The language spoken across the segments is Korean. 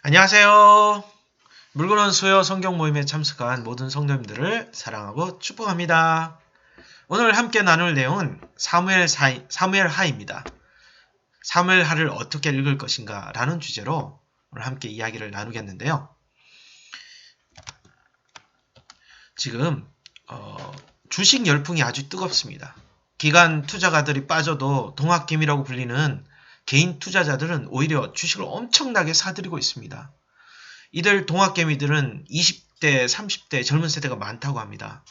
안녕하세요. 물건원 수요 성경 모임에 참석한 모든 성도님들을 사랑하고 축복합니다. 오늘 함께 나눌 내용은 사무엘하입니다. 사무엘하를 어떻게 읽을 것인가 라는 주제로 오늘 함께 이야기를 나누겠는데요. 지금 주식 열풍이 아주 뜨겁습니다. 기관 투자가들이 빠져도 동학개미라고 불리는 개인 투자자들은 오히려 주식을 엄청나게 사들이고 있습니다. 이들 동학개미들은 20대, 30대 젊은 세대가 많다고 합니다.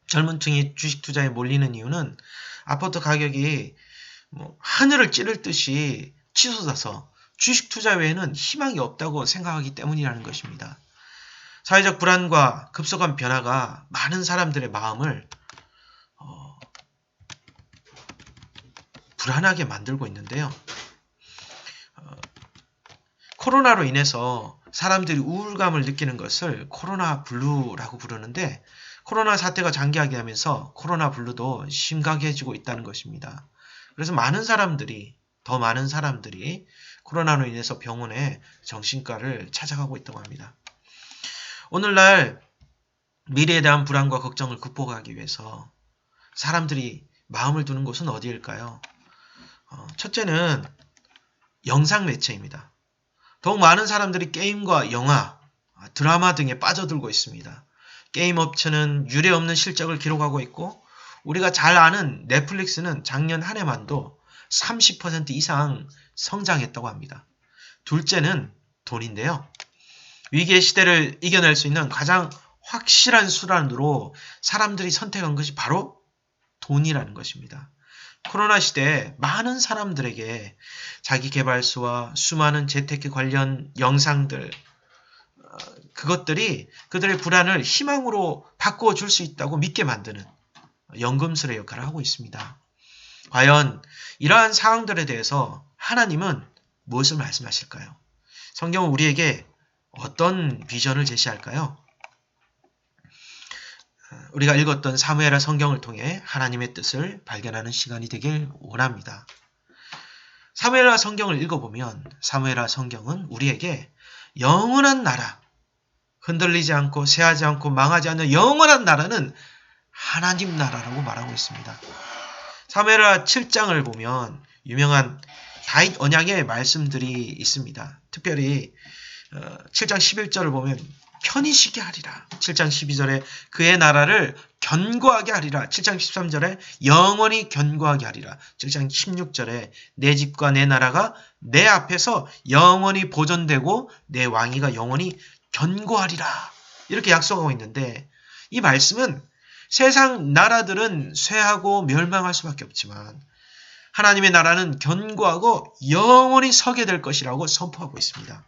젊은 층이 주식 투자에 몰리는 이유는 아파트 가격이 하늘을 찌를 듯이 치솟아서 주식 투자 외에는 희망이 없다고 생각하기 때문이라는 것입니다. 사회적 불안과 급속한 변화가 많은 사람들의 마음을 불안하게 만들고 있는데요. 코로나로 인해서 사람들이 우울감을 느끼는 것을 코로나 블루라고 부르는데 코로나 사태가 장기화하게 하면서 코로나 블루도 심각해지고 있다는 것입니다. 그래서 더 많은 사람들이 코로나로 인해서 병원에 정신과를 찾아가고 있다고 합니다. 오늘날 미래에 대한 불안과 걱정을 극복하기 위해서 사람들이 마음을 두는 곳은 어디일까요? 첫째는 영상 매체입니다. 더욱 많은 사람들이 게임과 영화, 드라마 등에 빠져들고 있습니다. 게임 업체는 유례없는 실적을 기록하고 있고 우리가 잘 아는 넷플릭스는 작년 한 해만도 30% 이상 성장했다고 합니다. 둘째는 돈인데요. 위기의 시대를 이겨낼 수 있는 가장 확실한 수단으로 사람들이 선택한 것이 바로 돈이라는 것입니다. 코로나 시대에 많은 사람들에게 자기계발서와 수많은 재테크 관련 영상들, 그것들이 그들의 불안을 희망으로 바꾸어 줄 수 있다고 믿게 만드는 연금술의 역할을 하고 있습니다. 과연 이러한 상황들에 대해서 하나님은 무엇을 말씀하실까요? 성경은 우리에게 어떤 비전을 제시할까요? 우리가 읽었던 사무엘하 성경을 통해 하나님의 뜻을 발견하는 시간이 되길 원합니다. 사무엘하 성경을 읽어보면 사무엘하 성경은 우리에게 영원한 나라, 흔들리지 않고 쇠하지 않고 망하지 않는 영원한 나라는 하나님 나라라고 말하고 있습니다. 사무엘하 7장을 보면 유명한 다윗 언약의 말씀들이 있습니다. 특별히 7장 11절을 보면 편히 쉬게 하리라. 7장 12절에 그의 나라를 견고하게 하리라. 7장 13절에 영원히 견고하게 하리라. 7장 16절에 내 집과 내 나라가 내 앞에서 영원히 보존되고 내 왕위가 영원히 견고하리라. 이렇게 약속하고 있는데 이 말씀은 세상 나라들은 쇠하고 멸망할 수밖에 없지만 하나님의 나라는 견고하고 영원히 서게 될 것이라고 선포하고 있습니다.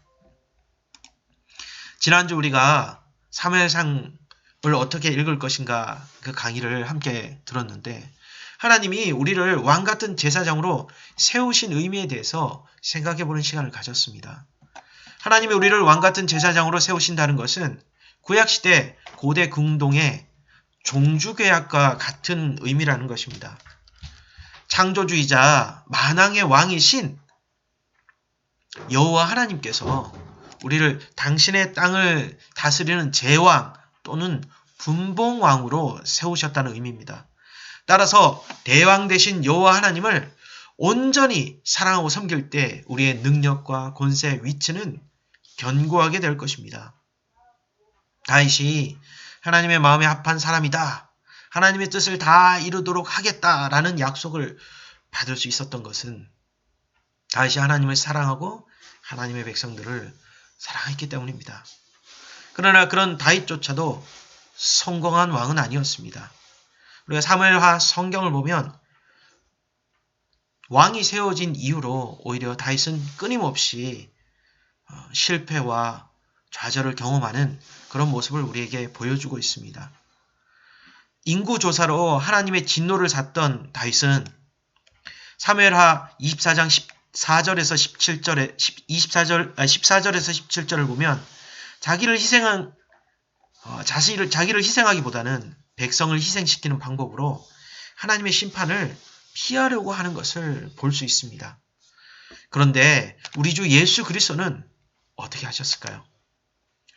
지난주 우리가 사무엘상을 어떻게 읽을 것인가 그 강의를 함께 들었는데 하나님이 우리를 왕같은 제사장으로 세우신 의미에 대해서 생각해보는 시간을 가졌습니다. 하나님이 우리를 왕같은 제사장으로 세우신다는 것은 구약시대 고대 궁동의 종주계약과 같은 의미라는 것입니다. 창조주이자 만왕의 왕이신 여호와 하나님께서 우리를 당신의 땅을 다스리는 제왕 또는 분봉왕으로 세우셨다는 의미입니다. 따라서 대왕 되신 여호와 하나님을 온전히 사랑하고 섬길 때 우리의 능력과 권세, 위치는 견고하게 될 것입니다. 다윗이 하나님의 마음에 합한 사람이다. 하나님의 뜻을 다 이루도록 하겠다라는 약속을 받을 수 있었던 것은 다윗이 하나님을 사랑하고 하나님의 백성들을 사랑했기 때문입니다. 그러나 그런 다윗조차도 성공한 왕은 아니었습니다. 우리가 사무엘하 성경을 보면 왕이 세워진 이후로 오히려 다윗은 끊임없이 실패와 좌절을 경험하는 그런 모습을 우리에게 보여주고 있습니다. 인구조사로 하나님의 진노를 샀던 다윗은 사무엘하 24장 14절에서 17절에 14절에서 17절을 보면 자기를 희생하기보다는 백성을 희생시키는 방법으로 하나님의 심판을 피하려고 하는 것을 볼 수 있습니다. 그런데 우리 주 예수 그리스도는 어떻게 하셨을까요?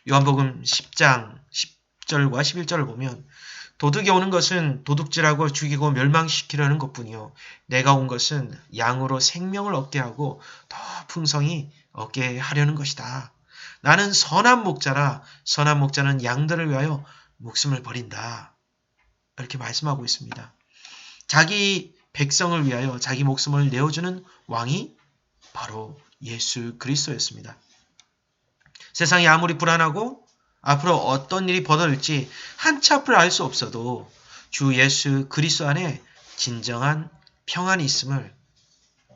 요한복음 10장 10절과 11절을 보면 도둑이 오는 것은 도둑질하고 죽이고 멸망시키려는 것뿐이요 내가 온 것은 양으로 생명을 얻게 하고 더 풍성히 얻게 하려는 것이다. 나는 선한 목자라 선한 목자는 양들을 위하여 목숨을 버린다. 이렇게 말씀하고 있습니다. 자기 백성을 위하여 자기 목숨을 내어주는 왕이 바로 예수 그리스도였습니다. 세상이 아무리 불안하고 앞으로 어떤 일이 벌어질지 한치 앞을 알 수 없어도 주 예수 그리스도 안에 진정한 평안이 있음을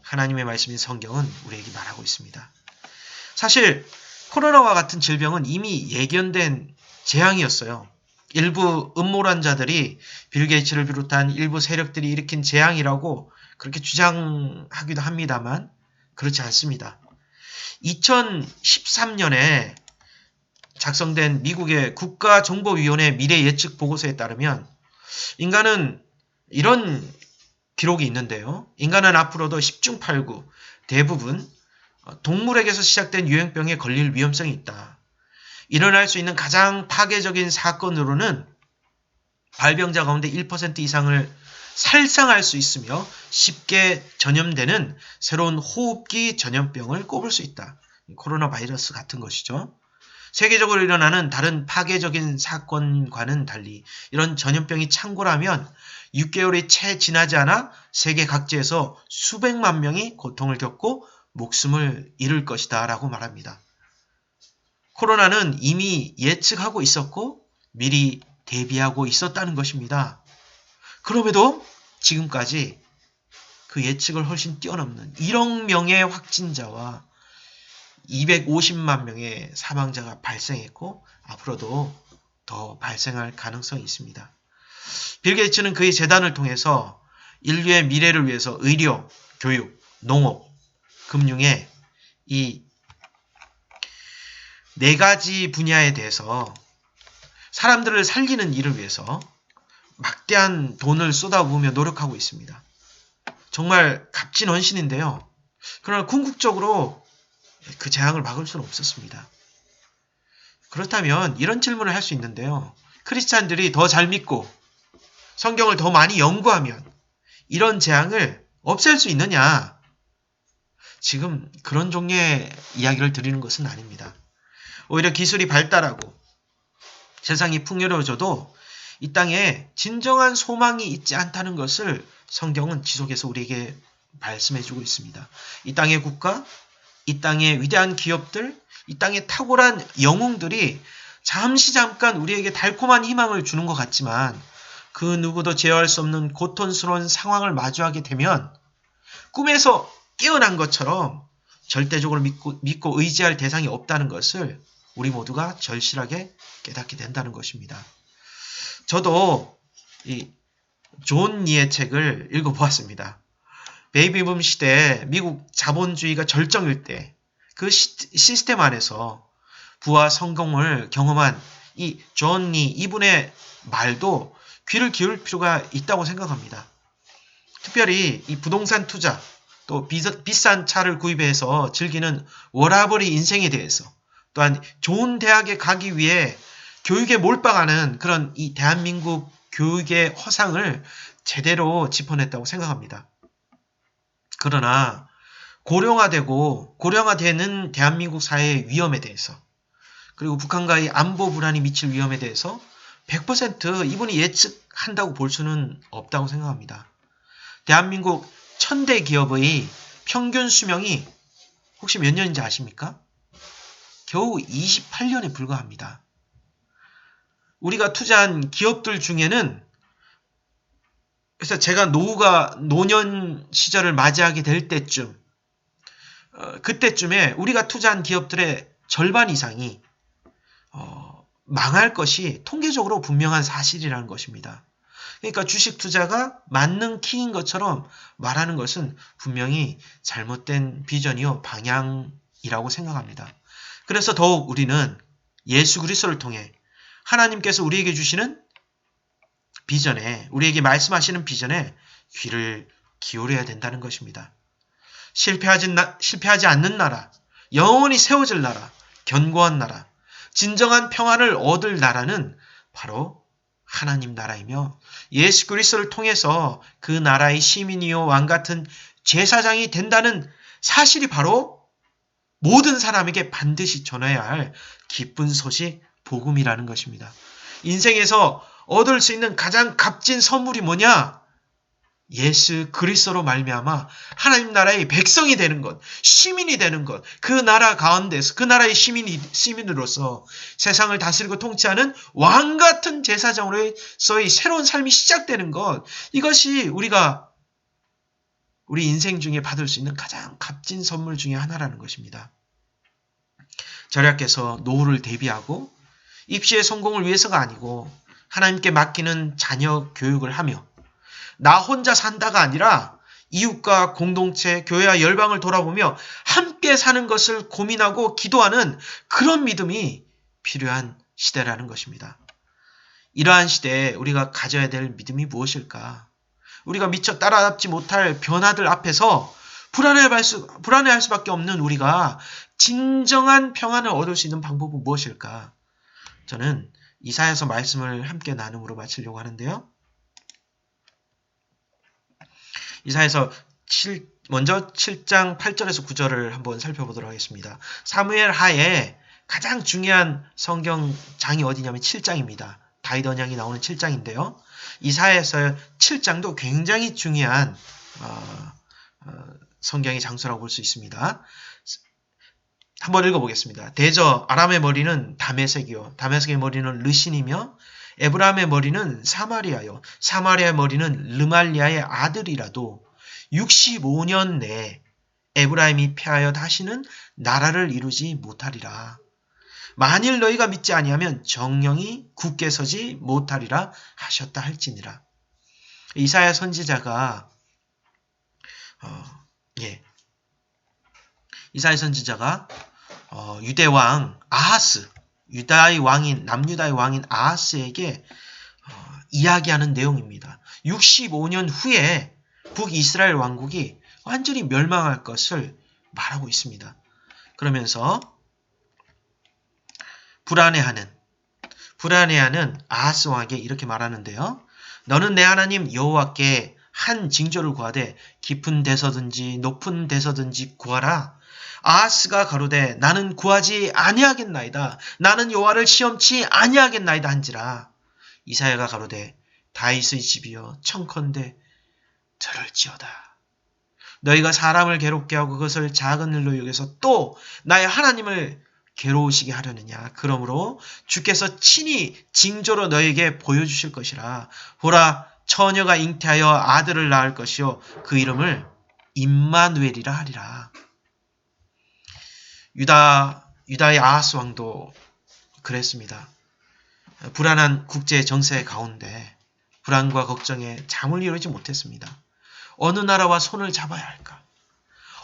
하나님의 말씀인 성경은 우리에게 말하고 있습니다. 사실 코로나와 같은 질병은 이미 예견된 재앙이었어요. 일부 음모론자들이 빌 게이츠를 비롯한 일부 세력들이 일으킨 재앙이라고 그렇게 주장하기도 합니다만 그렇지 않습니다. 2013년에 작성된 미국의 국가정보위원회 미래 예측 보고서에 따르면 인간은 이런 기록이 있는데요. 인간은 앞으로도 10중 8구 대부분 동물에게서 시작된 유행병에 걸릴 위험성이 있다. 일어날 수 있는 가장 파괴적인 사건으로는 발병자 가운데 1% 이상을 살상할 수 있으며 쉽게 전염되는 새로운 호흡기 전염병을 꼽을 수 있다. 코로나 바이러스 같은 것이죠. 세계적으로 일어나는 다른 파괴적인 사건과는 달리 이런 전염병이 창궐하면 6개월이 채 지나지 않아 세계 각지에서 수백만 명이 고통을 겪고 목숨을 잃을 것이다 라고 말합니다. 코로나는 이미 예측하고 있었고 미리 대비하고 있었다는 것입니다. 그럼에도 지금까지 그 예측을 훨씬 뛰어넘는 1억 명의 확진자와 250만 명의 사망자가 발생했고 앞으로도 더 발생할 가능성이 있습니다. 빌 게이츠는 그의 재단을 통해서 인류의 미래를 위해서 의료, 교육, 농업, 금융의 이 4가지 분야에 대해서 사람들을 살리는 일을 위해서 막대한 돈을 쏟아부으며 노력하고 있습니다. 정말 값진 헌신인데요. 그러나 궁극적으로 그 재앙을 막을 수는 없었습니다. 그렇다면 이런 질문을 할 수 있는데요. 크리스찬들이 더 잘 믿고 성경을 더 많이 연구하면 이런 재앙을 없앨 수 있느냐? 지금 그런 종류의 이야기를 드리는 것은 아닙니다. 오히려 기술이 발달하고 세상이 풍요로워져도 이 땅에 진정한 소망이 있지 않다는 것을 성경은 지속해서 우리에게 말씀해주고 있습니다. 이 땅의 국가, 이 땅의 위대한 기업들, 이 땅의 탁월한 영웅들이 잠깐 우리에게 달콤한 희망을 주는 것 같지만 그 누구도 제어할 수 없는 고통스러운 상황을 마주하게 되면 꿈에서 깨어난 것처럼 절대적으로 믿고 의지할 대상이 없다는 것을 우리 모두가 절실하게 깨닫게 된다는 것입니다. 저도 이 존 니의 책을 읽어보았습니다. 베이비붐 시대에 미국 자본주의가 절정일 때 그 시스템 안에서 부와 성공을 경험한 이 존 니 이분의 말도 귀를 기울일 필요가 있다고 생각합니다. 특별히 이 부동산 투자 또 비싼 차를 구입해서 즐기는 워라버리 인생에 대해서 또한 좋은 대학에 가기 위해 교육에 몰빵하는 그런 이 대한민국 교육의 허상을 제대로 짚어냈다고 생각합니다. 그러나 고령화되는 대한민국 사회의 위험에 대해서 그리고 북한과의 안보 불안이 미칠 위험에 대해서 100% 이분이 예측한다고 볼 수는 없다고 생각합니다. 대한민국 1000대 기업의 평균 수명이 혹시 몇 년인지 아십니까? 겨우 28년에 불과합니다. 우리가 투자한 기업들 중에는 그래서 제가 노년 시절을 맞이하게 될 때쯤 그때쯤에 우리가 투자한 기업들의 절반 이상이 망할 것이 통계적으로 분명한 사실이라는 것입니다. 그러니까 주식 투자가 만능 키인 것처럼 말하는 것은 분명히 잘못된 비전이요 방향이라고 생각합니다. 그래서 더욱 우리는 예수 그리스도를 통해 하나님께서 우리에게 주시는 비전에 우리에게 말씀하시는 비전에 귀를 기울여야 된다는 것입니다. 실패하지 않는 나라, 영원히 세워질 나라, 견고한 나라, 진정한 평안을 얻을 나라는 바로 하나님 나라이며 예수 그리스도를 통해서 그 나라의 시민이요 왕 같은 제사장이 된다는 사실이 바로 모든 사람에게 반드시 전해야 할 기쁜 소식 복음이라는 것입니다. 인생에서 얻을 수 있는 가장 값진 선물이 뭐냐? 예수 그리스도로 말미암아 하나님 나라의 백성이 되는 것, 시민이 되는 것, 그 나라 가운데서 그 나라의 시민으로서 세상을 다스리고 통치하는 왕 같은 제사장으로서의 새로운 삶이 시작되는 것, 이것이 우리가 우리 인생 중에 받을 수 있는 가장 값진 선물 중에 하나라는 것입니다. 절약해서 노후를 대비하고 입시의 성공을 위해서가 아니고 하나님께 맡기는 자녀 교육을 하며 나 혼자 산다가 아니라 이웃과 공동체, 교회와 열방을 돌아보며 함께 사는 것을 고민하고 기도하는 그런 믿음이 필요한 시대라는 것입니다. 이러한 시대에 우리가 가져야 될 믿음이 무엇일까? 우리가 미처 따라잡지 못할 변화들 앞에서 불안해할 수밖에 없는 우리가 진정한 평안을 얻을 수 있는 방법은 무엇일까? 저는 이사야서 말씀을 함께 나눔으로 마치려고 하는데요. 이사야서 먼저 7장 8절에서 9절을 한번 살펴보도록 하겠습니다. 사무엘 하에 가장 중요한 성경장이 어디냐면 7장입니다. 다윗 언약이 나오는 7장인데요. 이사야서 7장도 굉장히 중요한 성경의 장소라고 볼 수 있습니다. 한번 읽어보겠습니다. 대저 아람의 머리는 다메섹이요 다메섹의 머리는 르신이며 에브라임의 머리는 사마리아요 사마리아의 머리는 르말리아의 아들이라도 65년 내에 에브라임이 패하여 다시는 나라를 이루지 못하리라. 만일 너희가 믿지 아니하면 정령이 굳게 서지 못하리라 하셨다 할지니라. 이사야 선지자가 이사야 선지자가 유대 왕 아하스, 남유다의 왕인 아하스에게 이야기하는 내용입니다. 65년 후에 북이스라엘 왕국이 완전히 멸망할 것을 말하고 있습니다. 그러면서 불안해하는 아하스 왕에게 이렇게 말하는데요. 너는 내 하나님 여호와께 한 징조를 구하되 깊은 데서든지 높은 데서든지 구하라. 아하스가 가로되 나는 구하지 아니하겠나이다. 나는 여호와를 시험치 아니하겠나이다 한지라. 이사야가 가로되 다윗의 집이여 청컨대 들을지어다. 너희가 사람을 괴롭게 하고 그것을 작은 일로 여겨서 또 나의 하나님을 괴로우시게 하려느냐. 그러므로 주께서 친히 징조로 너에게 보여주실 것이라. 보라 처녀가 잉태하여 아들을 낳을 것이요 그 이름을 임마누엘이라 하리라. 유다의 아하스 왕도 그랬습니다. 불안한 국제 정세 가운데 불안과 걱정에 잠을 이루지 못했습니다. 어느 나라와 손을 잡아야 할까?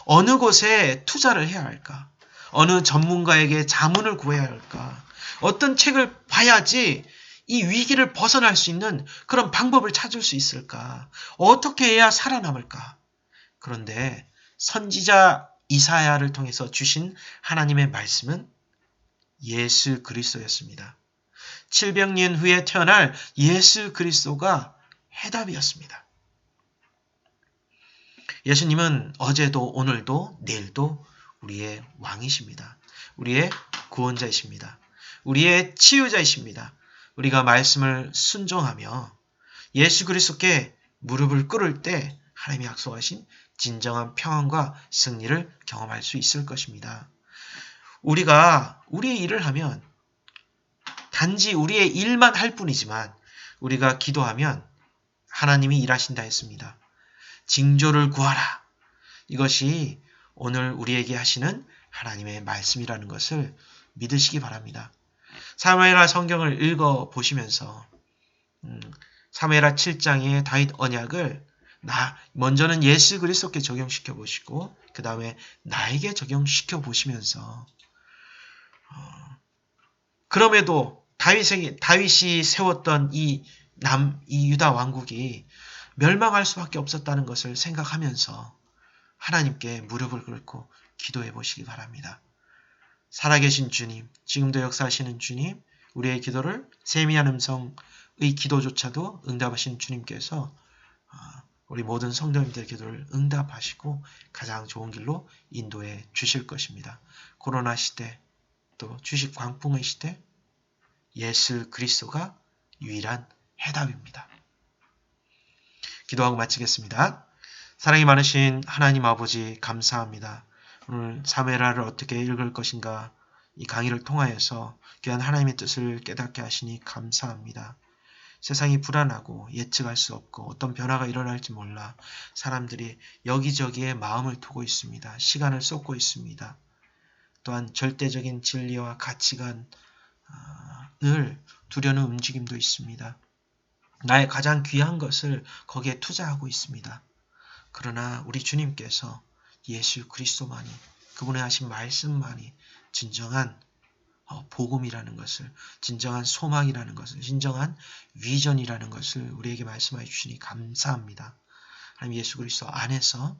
어느 곳에 투자를 해야 할까? 어느 전문가에게 자문을 구해야 할까? 어떤 책을 봐야지 이 위기를 벗어날 수 있는 그런 방법을 찾을 수 있을까? 어떻게 해야 살아남을까? 그런데 선지자 이사야를 통해서 주신 하나님의 말씀은 예수 그리스도였습니다. 700년 후에 태어날 예수 그리스도가 해답이었습니다. 예수님은 어제도 오늘도 내일도 우리의 왕이십니다. 우리의 구원자이십니다. 우리의 치유자이십니다. 우리가 말씀을 순종하며 예수 그리스도께 무릎을 꿇을 때 하나님이 약속하신 진정한 평안과 승리를 경험할 수 있을 것입니다. 우리가 우리의 일을 하면 단지 우리의 일만 할 뿐이지만 우리가 기도하면 하나님이 일하신다 했습니다. 징조를 구하라. 이것이 오늘 우리에게 하시는 하나님의 말씀이라는 것을 믿으시기 바랍니다. 사무엘하 성경을 읽어보시면서 사무엘하 7장의 다윗 언약을 먼저는 예수 그리스도께 적용시켜 보시고 그 다음에 나에게 적용시켜 보시면서 그럼에도 다윗이 세웠던 이 유다 왕국이 멸망할 수밖에 없었다는 것을 생각하면서 하나님께 무릎을 꿇고 기도해 보시기 바랍니다. 살아계신 주님, 지금도 역사하시는 주님, 우리의 기도를 세미한 음성의 기도조차도 응답하시는 주님께서 우리 모든 성도님들의 기도를 응답하시고 가장 좋은 길로 인도해 주실 것입니다. 코로나 시대, 또 주식 광풍의 시대, 예수 그리스도가 유일한 해답입니다. 기도하고 마치겠습니다. 사랑이 많으신 하나님 아버지 감사합니다. 오늘 사메라를 어떻게 읽을 것인가 이 강의를 통하여서 귀한 하나님의 뜻을 깨닫게 하시니 감사합니다. 세상이 불안하고 예측할 수 없고 어떤 변화가 일어날지 몰라 사람들이 여기저기에 마음을 두고 있습니다. 시간을 쏟고 있습니다. 또한 절대적인 진리와 가치관을 두려는 움직임도 있습니다. 나의 가장 귀한 것을 거기에 투자하고 있습니다. 그러나 우리 주님께서 예수 그리스도만이 그분의 하신 말씀만이 진정한 복음이라는 것을, 진정한 소망이라는 것을, 진정한 위전이라는 것을 우리에게 말씀해 주시니 감사합니다. 하나님 예수 그리스도 안에서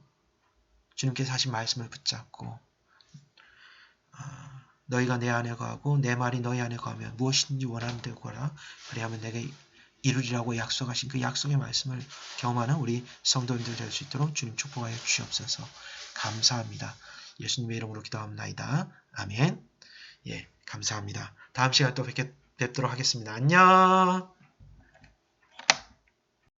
주님께서 하신 말씀을 붙잡고 너희가 내 안에 거하고 내 말이 너희 안에 거하면 무엇이든지 원하는 대로 구하라. 그리하면 내게 이루리라고 약속하신 그 약속의 말씀을 경험하는 우리 성도님들 될 수 있도록 주님 축복하여 주시옵소서. 감사합니다. 예수님의 이름으로 기도합니다. 아멘. 예, 감사합니다. 다음 시간에 또 뵙도록 하겠습니다. 안녕.